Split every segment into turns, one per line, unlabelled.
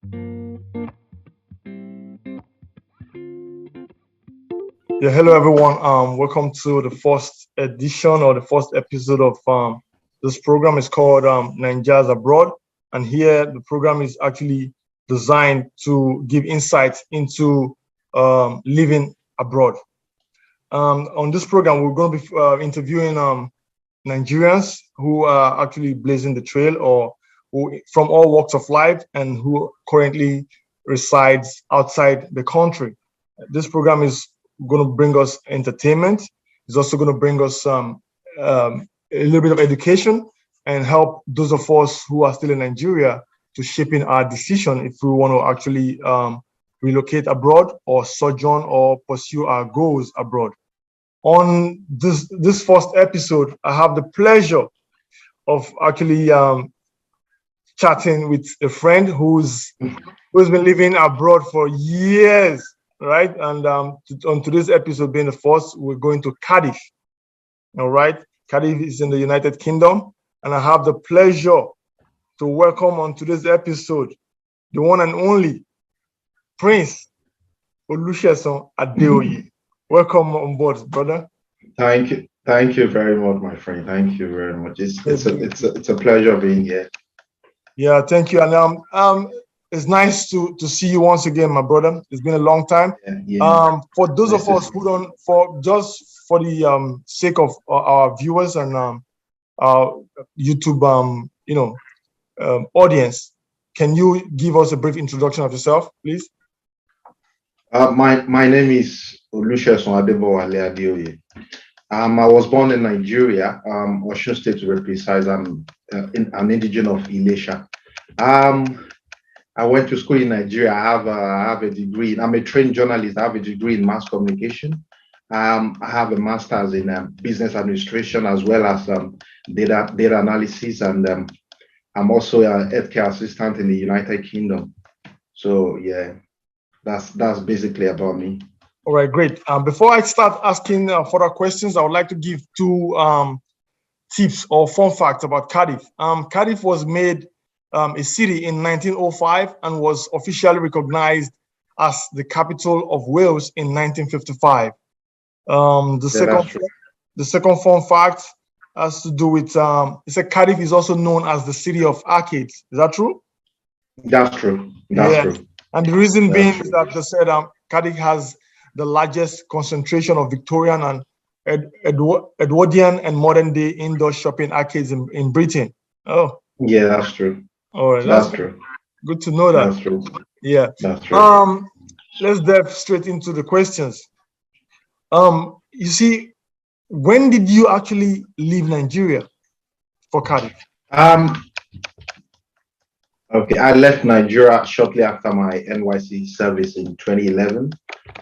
Yeah, hello everyone. Welcome to the first edition or the first episode of this program. Is called Naijas Abroad, and here the program is actually designed to give insights into living abroad. On this program, we're going to be interviewing Nigerians who are actually blazing the trail, or who from all walks of life, and who currently resides outside the country. This program is going to bring us entertainment. It's also going to bring us a little bit of education and help those of us who are still in Nigeria to shaping our decision if we want to actually relocate abroad or sojourn or pursue our goals abroad. On this first episode, I have the pleasure of actually chatting with a friend who's been living abroad for years, right? And on today's episode, being the first, we're going to Cardiff. All right, Cardiff is in the United Kingdom, and I have the pleasure to welcome on today's episode the one and only Prince Olusegun Adeoye. Welcome on board, brother.
Thank you very much, my friend. Thank you very much. It's a pleasure being here.
Yeah, thank you. And it's nice to see you once again, my brother. It's been a long time.
Yeah.
For those of us who don't, for the sake of our viewers and our YouTube, audience, can you give us a brief introduction of yourself, please?
My name is Olusegun Adeoye. I was born in Nigeria, Osun State to be precise. I'm an indigenous of Ilesha. I went to school in Nigeria. I have a degree. I'm a trained journalist. I have a degree in mass communication. I have a master's in business administration as well as data analysis, and I'm also a healthcare assistant in the United Kingdom. So yeah, that's basically about me.
All right, great. Before I start asking further questions, I would like to give two tips or fun facts about Cardiff. Cardiff was made a city in 1905 and was officially recognized as the capital of Wales in 1955. The second fun fact has to do with it said Cardiff is also known as the city of arcades. Is that true?
That's true. That's true.
And the reason being is that they said Cardiff has the largest concentration of Victorian and Edwardian and modern day indoor shopping arcades in Britain. Oh,
yeah, that's true.
All right,
that's true.
Good to know that.
That's true.
Yeah,
that's true.
Let's dive straight into the questions. You see, when did you actually leave Nigeria for Cardiff?
Okay, I left Nigeria shortly after my NYC service in 2011.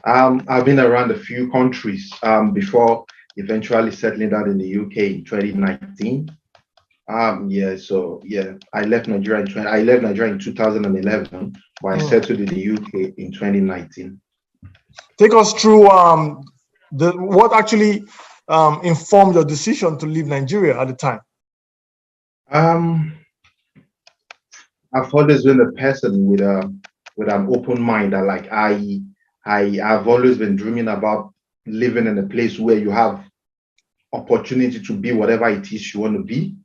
I've been around a few countries before eventually settling down in the UK in 2019. I left Nigeria in 2011, but I settled in the UK in 2019.
Take us through what actually informed your decision to leave Nigeria at the time.
I've always been a person with an open mind. I've always been dreaming about living in a place where you have opportunity to be whatever it is you want to be,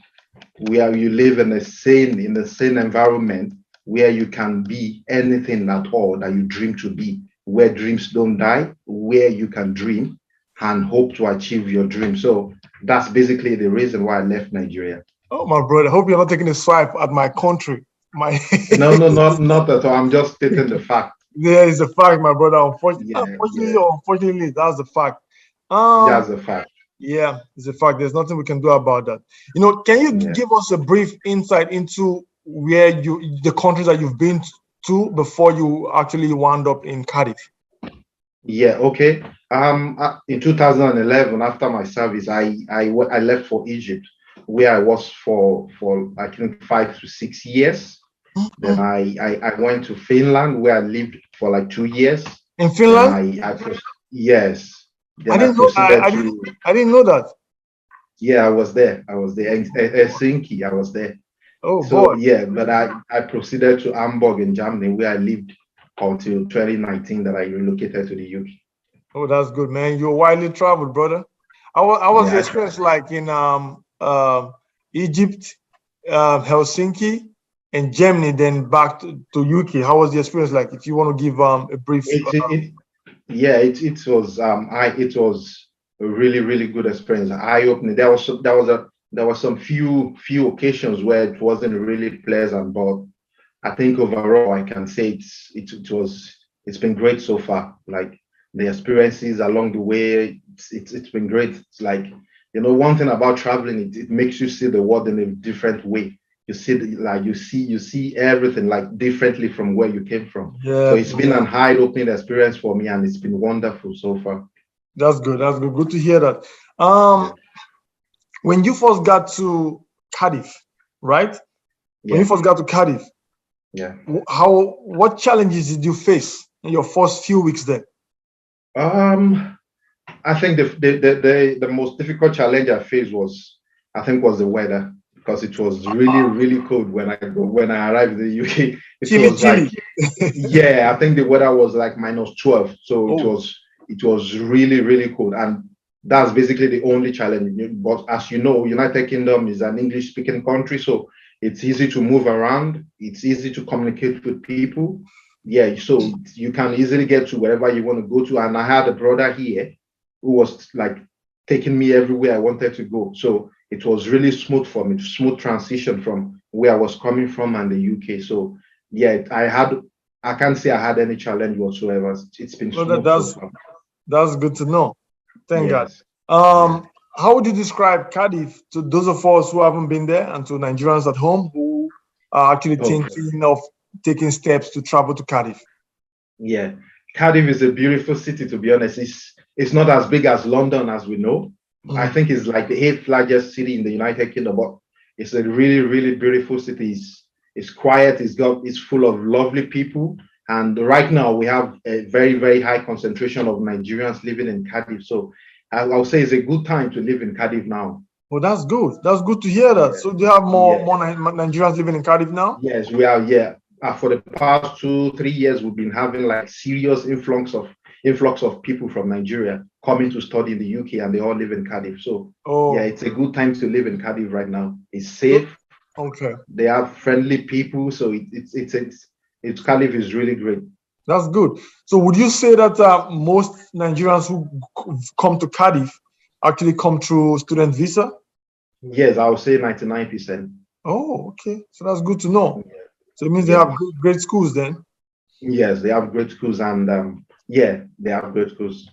where you live in the same environment where you can be anything at all that you dream to be, where dreams don't die, where you can dream and hope to achieve your dream. So that's basically the reason why I left Nigeria.
Oh, my brother, I hope you're not taking a swipe at my country.
No, not at all. I'm just stating the fact.
Yeah, it's a fact, my brother. Unfortunately, that's the fact.
That's a fact.
Yeah, it's a fact. There's nothing we can do about that. Can you give us a brief insight into where the countries that you've been to before you actually wound up in Cardiff?
Yeah, okay. In 2011, after my service, I left for Egypt, where I was for I think 5 to 6 years. Then I went to Finland, where I lived for like 2 years.
In Finland?
Yes.
I didn't know that.
Yeah, I was there. In Helsinki, I was there.
Oh
So
boy.
yeah, but I proceeded to Hamburg in Germany, where I lived until 2019 that I relocated to the UK.
Oh, that's good, man. You're widely traveled, brother. How was
Yeah,
your experience like in Egypt, Helsinki, and Germany, then back to UK? How was the experience like? If you want to give a brief.
it yeah, it was a really really good experience, eye opening. There was some few occasions where it wasn't really pleasant, but I think overall I can say it's been great so far. Like the experiences along the way, it's been great. It's like, one thing about traveling, it makes you see the world in a different way. You see like you see everything like differently from where you came from. So
Yeah,
it's been an eye-opening experience for me, and it's been wonderful so far.
that's good. That's good. Good to hear that.
Yeah,
When you first got to Cardiff, right? When you
yeah,
first got to Cardiff,
yeah.
what challenges did you face in your first few weeks there?
Um, I think the most difficult challenge I faced was the weather, because it was really really cold when I arrived in the UK. It
Chilly,
was like,
chilly.
yeah, I think the weather was like -12, so
Oh,
it was really really cold, and that's basically the only challenge. But as you know, United Kingdom is an English speaking country, so it's easy to move around. It's easy to communicate with people. Yeah, so you can easily get to wherever you want to go to. And I had a brother here who was like taking me everywhere I wanted to go. So it was really smooth for me, smooth transition from where I was coming from and the UK. So yeah, I can't say I had any challenge whatsoever. It's been
well,
smooth so far.
that's good to know. Thank God.
Yes. Yeah.
How would you describe Cardiff to those of us who haven't been there, and to Nigerians at home who are actually
Okay.
thinking of taking steps to travel to Cardiff?
Yeah. Cardiff is a beautiful city, to be honest. It's not as big as London as we know. I
Mm.
think it's like the eighth largest city in the United Kingdom, but it's a really, really beautiful city. It's quiet, it's full of lovely people. And right now we have a very, very high concentration of Nigerians living in Cardiff. So I'll say it's a good time to live in Cardiff now.
Well, that's good. That's good to hear that.
Yeah.
So, do you have
Yeah.
more Nigerians living in Cardiff now?
Yes, we are. Yeah, for the past 2 3 years, we've been having like serious influx of people from Nigeria coming to study in the UK, and they all live in Cardiff. So yeah,
Oh,
it's a good time to live in Cardiff right now. It's
so-
safe.
okay.
They have friendly people, so it's Cardiff is really great.
That's good. So, would you say that most Nigerians who come to Cardiff actually come through student visa?
Yes, I would say 99%.
Oh, okay. So that's good to know.
Yeah.
So it means they
Yes,
have great schools then.
yes, they have great schools, and yeah, they have great schools.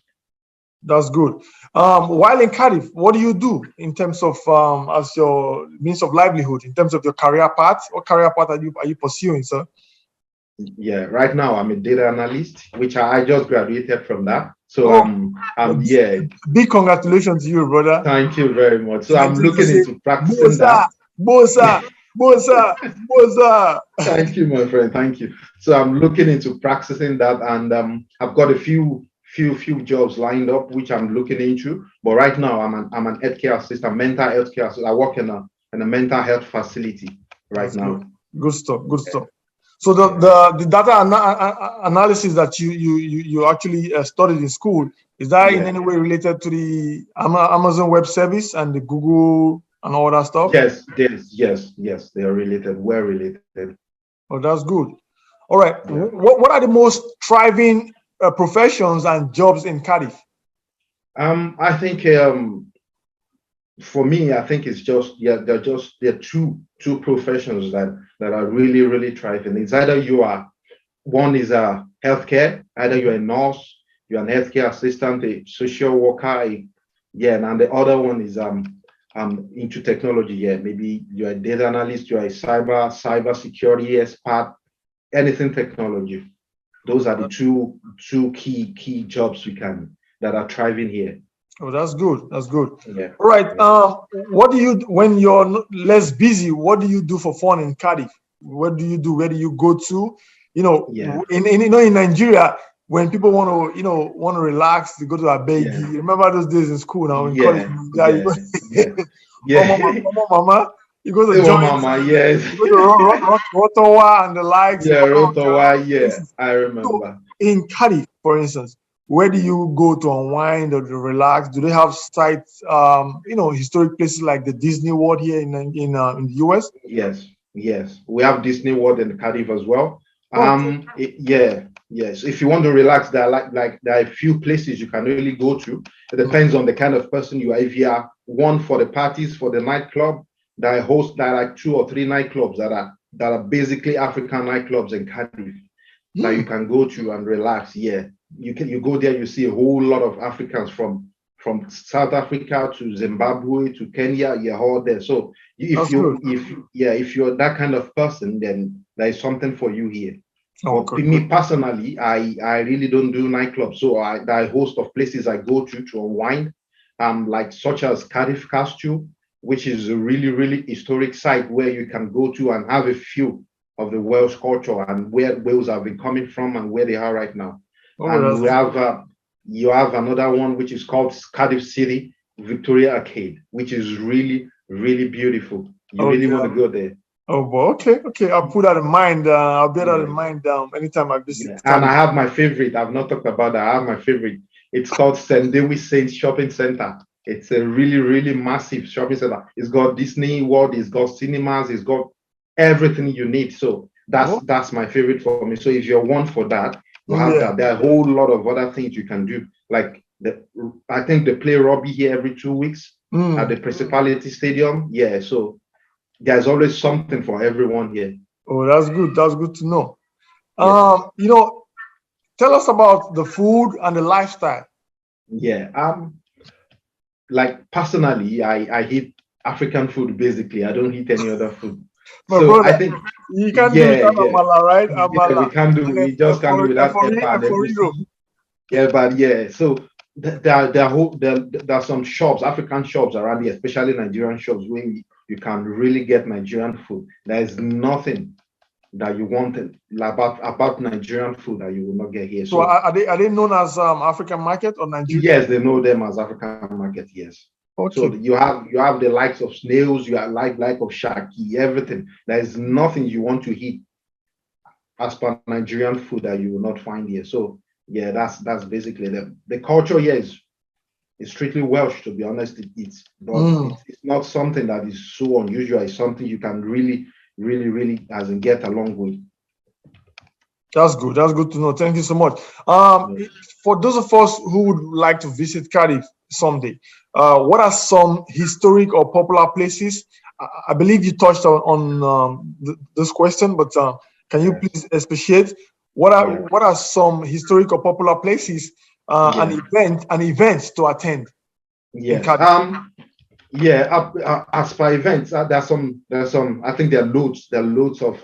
That's good. While in Cardiff, what do you do in terms of as your means of livelihood, in terms of your career path? What career path are you pursuing, sir?
Yeah, right now I'm a data analyst, which I just graduated from that. So
Oh,
yeah,
big congratulations to you, brother.
thank you very much. So
So I
I'm
think to
looking
say,
into practicing
Bosa,
that.
Bosa, Bosa, Bosa.
Thank you, my friend. Thank you. So I'm looking into practicing that, and I've got a few jobs lined up which I'm looking into. But right now I'm an healthcare assistant, mental health care. So I work in a mental health facility right
That's good.
now.
Good stuff. Good
Yeah,
stuff. So
yeah.
the data analysis that you actually studied in school, is that in
Yeah.
any way related to the Amazon Web Service and the Google and all that stuff?
Yes. They are related, well related.
Oh, that's good. All right.
Yeah.
What are the most thriving professions and jobs in Cardiff?
I think for me, I think it's just, yeah, they're two professions that are really really thriving. It's either you are one is a healthcare, either you're a nurse, you're an healthcare assistant, a social worker, yeah, and the other one is into technology. Yeah, maybe you're a data analyst, you're a cyber security expert, anything technology. Those are the two key jobs we can that are thriving here.
Oh, that's good. That's good.
Yeah,
All right.
yeah,
What do you when you're less busy? What do you do for fun in Cardiff? What do you do? Where do you go to?
yeah,
In Nigeria, when people want to relax, they go to a
yeah,
begi. Remember those days in school now in college?
yeah,
Yeah, you
yeah,
go,
yeah,
Omo
yeah.
Mama. You go to
Hey,
joints,
Mama, yes.
you go to Rotowa and the likes.
Yeah,
There are
Rotowa, yeah,
places.
I
So
remember.
in Cardiff, for instance, where do you go to unwind or to relax? Do they have sites, historic places like the Disney World here in the US?
Yes, yes. We have Disney World and Cardiff as well.
Okay.
Yeah, yes. If you want to relax, there are like there are a few places you can really go to. It depends on the kind of person you are. If you are one for the parties, for the nightclub, there are like two or three nightclubs that are basically African nightclubs in Cardiff that you
Hmm.
can go to and relax. Yeah, you go there, you see a whole lot of Africans from South Africa to Zimbabwe to Kenya. You're all there. So
That's good.
if you're that kind of person, then there is something for you here.
Oh,
But
good, good.
me personally, I really don't do nightclubs. So there are a host of places I go to unwind, like such as Cardiff Castle, which is a really historic site where you can go to and have a feel of the Welsh culture and where Wales have been coming from and where they are right now.
Oh,
And
that's
we have you have another one which is called Cardiff City Victoria Arcade, which is really beautiful. You
oh
really want
yeah.
to go there.
Oh, boy. Okay, okay. I'll put that in mind. I'll bear that in
Yeah.
mind anytime I visit
Yeah, and
Cardiff.
I have my favorite. I've not talked about that. I have my favorite. It's called St. Denis Saint Shopping Center. It's a really massive shopping center. It's got Disney World, it's got cinemas, it's got everything you need. So
Oh,
that's my favorite for me. So if you're one for that, you have
yeah.
that. There are a whole lot of other things you can do. Like I think they play rugby here every 2 weeks at
Mm.
the Principality Stadium. Yeah, so there's always something for everyone here.
Oh, that's good. That's good to know.
Yes.
Um, you know, Tell us about the food and the lifestyle.
Yeah. Like personally, I eat African food basically. I don't eat any other food.
My
So I
brother,
think,
you can't do
yeah,
without
yeah,
amala, right?
yeah,
Amala.
we just can't do without pepper and
Eforido.
egusi. Yeah, but yeah, so there are some shops, African shops around here, especially Nigerian shops, where you can really get Nigerian food. There is nothing that you want about Nigerian food that you will not get here.
So
So
are they known as African market or Nigeria?
yes, they know them as African market. Yes. So
Okay.
you have the likes of snails, you have like of shaki, everything. There is nothing you want to eat as per Nigerian food that you will not find here. So yeah, that's basically the culture here is strictly Welsh, to be honest. But
Mm.
it's not something that is so unusual. It's something you can really as in get along with.
That's good. That's good to know. Thank you so much.
Yeah.
For those of us who would like to visit Cardiff someday, what are some historic or popular places? I believe you touched on this question, but can you
Yes.
please expatiate? What are
Yeah.
what are some historic or popular places
Yeah.
and events to attend in
Yes.
Cardiff?
Yeah, as per events, there's some. I think there are loads of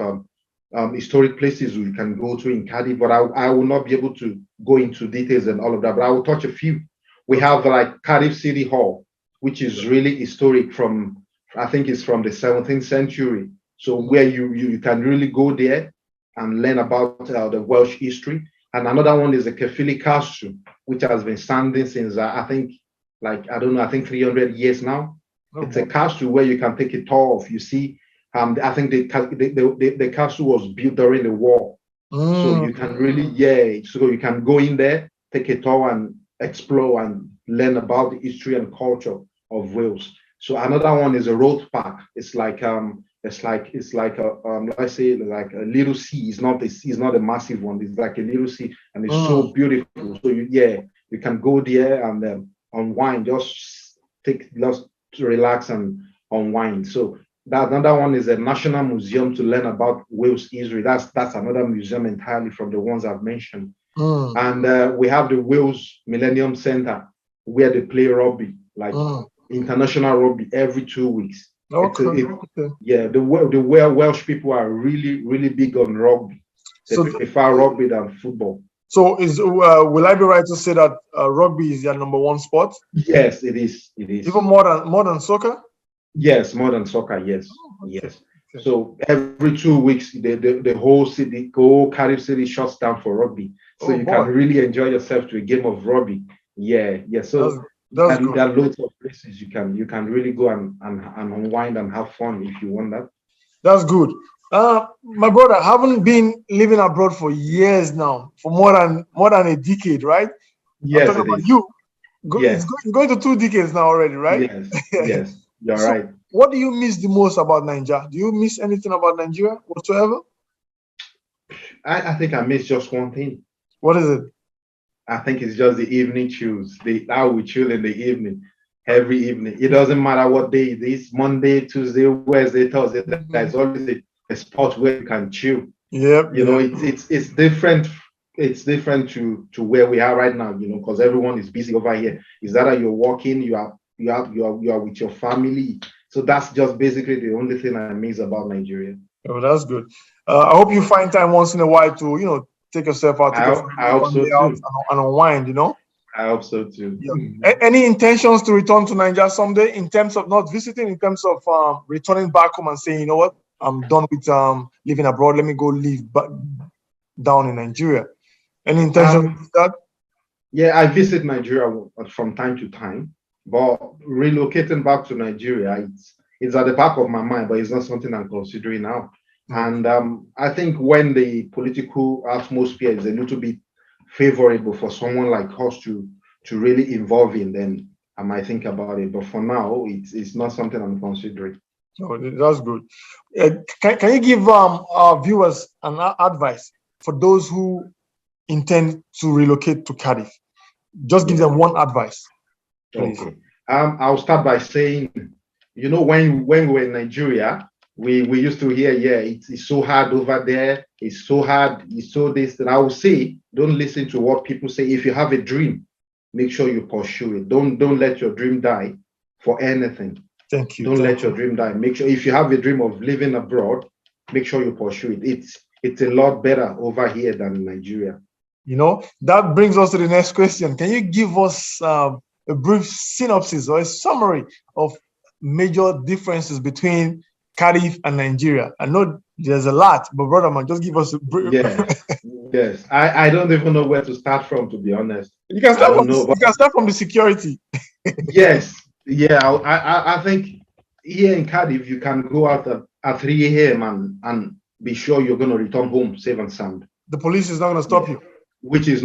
historic places we can go to in Cardiff, but I will not be able to go into details and all of that. But I will touch a few. We
Okay.
have like Cardiff City Hall, which is really historic from I think it's from the 17th century. So
Mm.
where you can really go there and learn about the Welsh history. And another one is the Caerphilly Castle, which has been standing since I think like I don't know, I think 300 years now.
Oh,
It's a
boy.
castle where you can take a tour of. You see, I think the castle was built during the war, so
Mm.
you can really, yeah, so you can go in there, take a tour, and explore and learn about the history and culture of Wales. So another one is a road park. It's like a let's say like a little sea. It's not a sea. It's not a massive one. It's like a little sea, and it's so
Mm.
beautiful. So you can go there and unwind, just to relax and unwind. So that another one is a national museum to learn about Wales history. That's another museum entirely from the ones I've mentioned.
Mm.
And we have the Wales Millennium Center where they play rugby, like
Mm.
international rugby every 2 weeks. It's a,
Okay.
it,
Okay.
yeah, the Welsh people are really big on rugby. They
So
prefer rugby than football.
So will I be right to say that rugby is their number one sport,
Yes, it is. It is.
even more than soccer?
Yes, more than soccer. Yes,
Oh, okay.
yes.
Okay.
So every 2 weeks, the whole city, the whole Cardiff city shuts down for rugby. So
Oh
you can
boy,
really enjoy yourself to a game of rugby. Yeah, yeah.
that's
So
That's
And
good.
there are loads of places you can really go and unwind and have fun if you want that.
That's good. My brother, I haven't been living abroad for years now, for more than a decade, right? I'm
Yes,
talking
it
about
is.
you. It's
Yes,
going to 2 decades now already, right?
yes, yes. You're
So,
right.
what do you miss the most about Nigeria? Do you miss anything about Nigeria whatsoever?
I think I miss just one thing.
What is it?
I think it's just the evening chills. How we chill in the evening, every evening. It doesn't matter what day it is, Monday, Tuesday, Wednesday, Thursday. There's always a spot where you can chill.
Yep,
You know,
yep.
it's different. It's different to where we are right now. You know, because everyone is busy over here. Is that you're working? You are with your family. So that's just basically the only thing I miss about Nigeria.
Oh, that's good. I hope you find time once in a while to, take yourself out, take
I
your
hope
family
so
out
too.
and unwind.
I hope so too.
Yeah. Any intentions to return to Nigeria someday in terms of not visiting, in terms of returning back home and saying, you know what, I'm done with living abroad. Let me go live back down in Nigeria. Any intention to
Um,
do that?
yeah, I visit Nigeria from time to time, but relocating back to Nigeria, it's at the back of my mind, but it's not something I'm considering now.
Okay.
And I think when the political atmosphere is a little bit favorable for someone like us to really involve in, then I might think about it. But for now, it's not something I'm considering.
No, that's good. Can you give our viewers an advice for those who intend to relocate to Cardiff? Just give
Yeah.
them one advice, please.
Okay. I'll start by saying, when we were in Nigeria, we used to hear, yeah, it's so hard over there. It's so hard. It's so this. And I will say, don't listen to what people say. If you have a dream, make sure you pursue it. Don't let your dream die for anything.
Thank you.
Don't
Thank
let your
you.
dream die. Make sure if you have a dream of living abroad, make sure you pursue it. It's a lot better over here than in Nigeria.
That brings us to the next question. Can you give us a brief synopsis or a summary of major differences between Cardiff and Nigeria? I know there's a lot, but brother man, just give us a brief.
Yes, yes. I don't even know where to start from, to be honest.
You can
I
start from
don't know, but
the security.
yes, yeah. I think here in Cardiff, you can go out at 3 a.m. and be sure you're going to return home safe and sound.
The police is not going to stop
Yeah,
you.
which is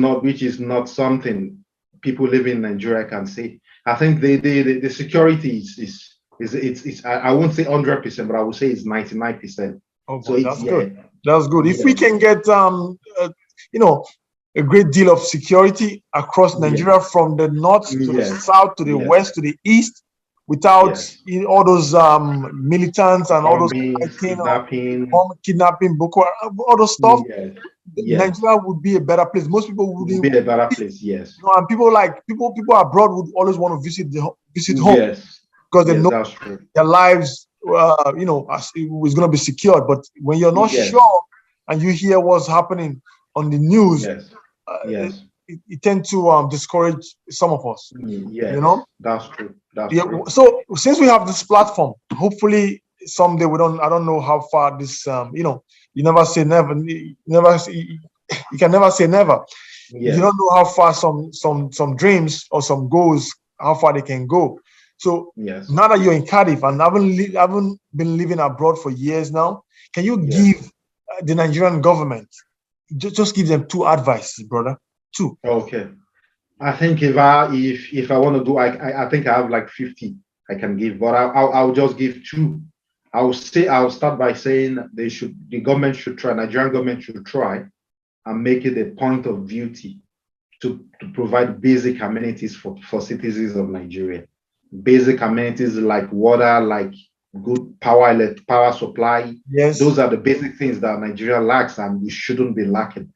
not something people living in Nigeria can say. I think the security is I won't say 100%, but I would say it's 99%.
Oh
So
boy,
it's
that's
yeah,
good. That's good. If we
yes,
can get you know a great deal of security across
yes,
Nigeria from the north to the
yes,
south to the
yes,
west to the east, without
yes.
all those militants and all those
Bombings,
fighting or
kidnapping.
bomb kidnapping, Boko Haram, all those stuff,
Yes, yes.
Nigeria would be a better place. Most people
It will
wouldn't,
be a better place. Yes,
and people abroad would always want to visit home
yes,
because they
yes.
know
That's true.
their lives, is going to be secured. But when you're not
Yes,
sure and you hear what's happening on the news,
yes,
it,
yes,
it tends to discourage some of us. You know.
yes. That's true. That's
Yeah.
true.
So since we have this platform, hopefully someday we don't. I don't know how far this. You never say never. You can never say never. You don't
Yes,
know how far some dreams or some goals, how far they can go. So
yes,
now that you're in Cardiff and haven't been living abroad for years now, can you
yes.
give the Nigerian government, just give them two advices, brother? Two.
Okay. I think if I want to do, I think I have like 50 I can give, but I'll just give two. I'll start by saying the government should try, Nigerian government should try and make it a point of duty to provide basic amenities for citizens of Nigeria. Basic amenities like water, like good power supply.
Yes.
Those are the basic things that Nigeria lacks, and we shouldn't be lacking.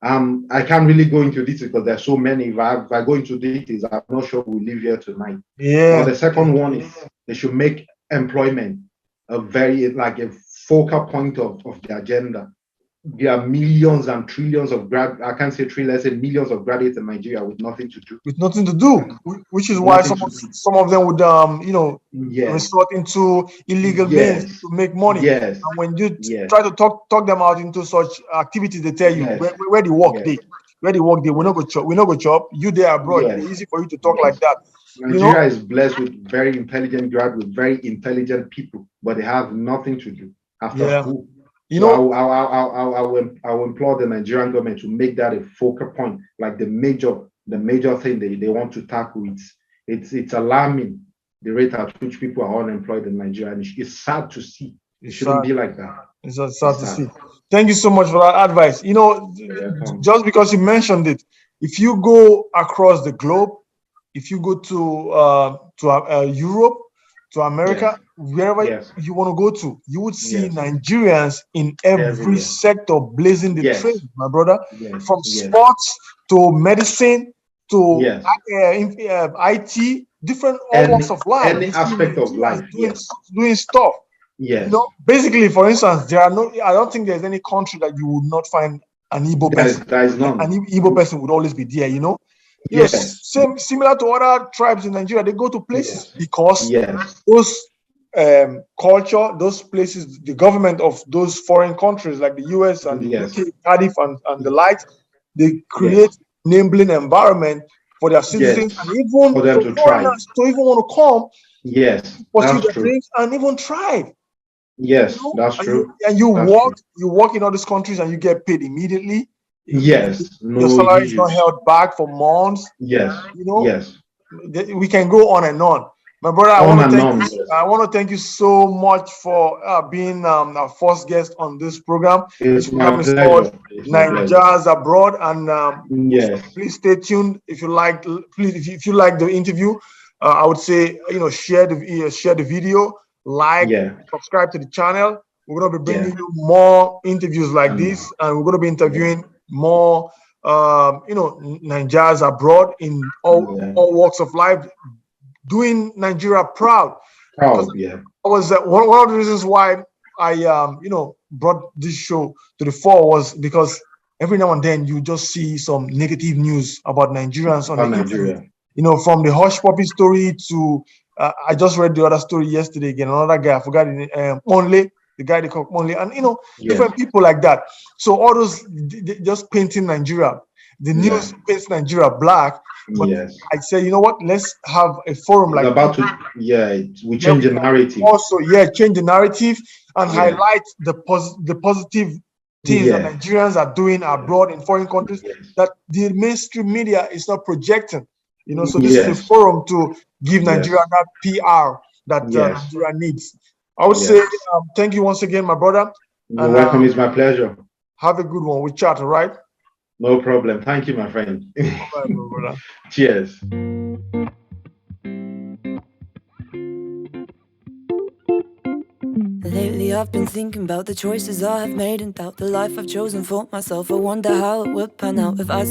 I can't really go into details because there's so many. If I go into details, I'm not sure we'll live here tonight. But
Yeah.
the second one is they should make employment a very like a focal point of the agenda. There are millions and trillions of I can't say trillions, let's say millions of graduates in Nigeria with nothing to do.
With nothing to do, which is
With
why
nothing
some
to
of,
do.
some of them would
Yes,
resort into illegal means
yes,
to make money.
yes,
And when you
yes,
try to talk them out into such activities, they tell you
yes,
where the work
yes,
they, where the work they. We're not go chop. We're not go chop. You there abroad. It's
yes,
easy for you to talk like
yes,
that.
Nigeria is blessed with very intelligent graduates, with very intelligent people, but they have nothing to do after school. So I will implore the Nigerian government to make that a focal point, like the major thing they want to tackle. It's alarming the rate at which people are unemployed in Nigeria. And it's sad to see. It shouldn't be like that.
It's sad to see. Thank you so much for that advice. Just because you mentioned it, if you go across the globe, if you go to Europe, to America, wherever you want to go to, you would see Nigerians in every sector blazing the trail, my brother. From sports to medicine to IT, different walks of life.
Any aspect of life,
doing stuff.
Yes.
Basically, for instance, I don't think there's any country that you would not find an Igbo person.
There is none.
An Igbo person would always be there, similar to other tribes in Nigeria. They go to places because those culture, those places, the government of those foreign countries like the US and the UK, Cardiff and the likes, they create enabling environment for their citizens and even
for them to
foreigners to even want to come.
Yes, that's true.
And even thrive.
Yes, that's true.
You work in all these countries and you get paid immediately.
Yes,
your salary is not held back for months.
Yes, yes.
We can go on and on. My brother, I want to thank you so much for being our first guest on this program. This program is called Naijas Abroad, and please stay tuned. If you like the interview, I would say share the video, subscribe to the channel. We're going to be bringing you more interviews like this, and we're going to be interviewing more Naijas abroad in all walks of life, doing Nigeria proud.
Was
one of the reasons why I brought this show to the fore was because every now and then you just see some negative news about Nigerians on the internet. From the hush puppy story to I just read the other story yesterday again. Another guy, I forgot his name, Only, the guy they call Only, and different people like that. So all those just painting Nigeria. The news paints Nigeria black. But I say, you know what? Let's have a forum like
we change the narrative.
Also, change the narrative and highlight the positive things that Nigerians are doing abroad in foreign countries that the mainstream media is not projecting. So this is a forum to give Nigeria that PR that Nigeria needs. I would say thank you once again, my brother.
You're welcome. It's my pleasure.
Have a good one. We chat, all right?
No problem. Thank you, my friend.
Bye, my brother.
Cheers.
Lately I've been thinking about the choices I have made and doubt the life I've chosen for myself. I wonder how it would pan out if I